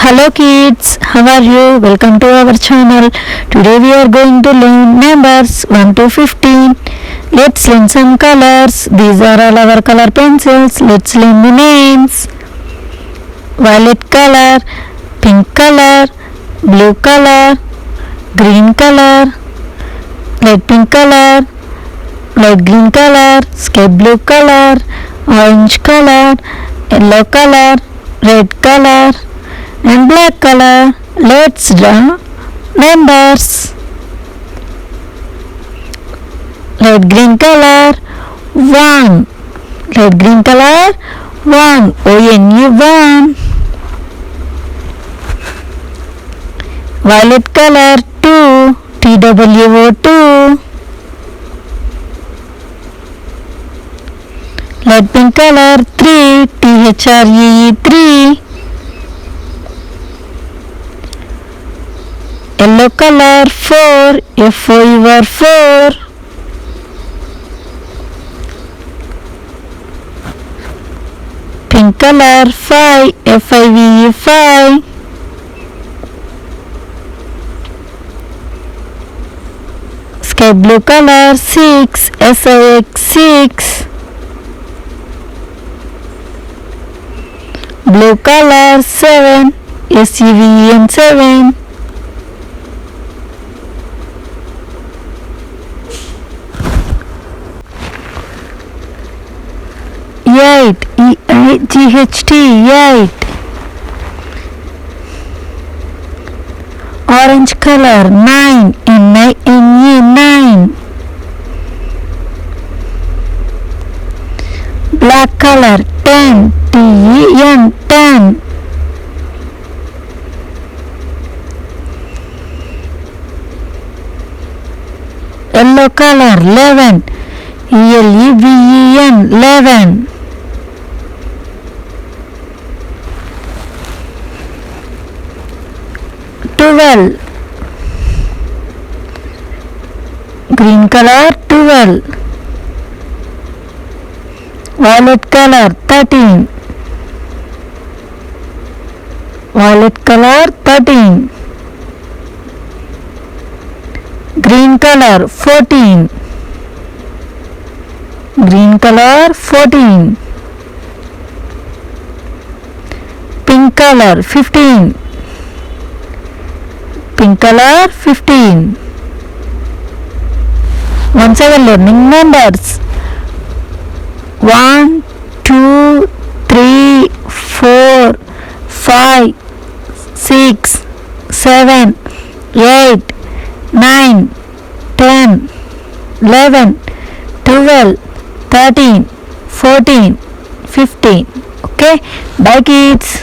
Hello kids, how are you? Welcome to our channel. Today we are going to learn numbers 1 to 15. Let's learn some colors. These are all our color pencils. Let's learn the names. Violet color, pink color, blue color, green color, light pink color, light green color, sky blue color, orange color, yellow color, red color and black color. Let's draw numbers. Light green color 1, light green color 1, O-N-E 1. Violet color 2, T-W-O 2. Light pink color 3, T-H-R-E-E 3. Yellow color 4, F-O-U-R 4. Pink color 5, F-I-V-E 5. Sky blue color 6, S-I-X 6. Blue color 7, S-U-V-E-N 7. Eight, E-I-G-H-T, 8. Orange color 9, N-I-N-E 9. Black color 10, T-E-N 10. Yellow color 11, E-L-E-V-E-N 11. Green color 12. Violet color 13. Violet color 13. Green color 14. Green color 14. Pink color 15. Pink color 15. Once again learning numbers. 1, 2, 3, 4, 5, 6, 7, 8, 9, 10, 11, 12, 13, 14, 15. Okay, bye kids.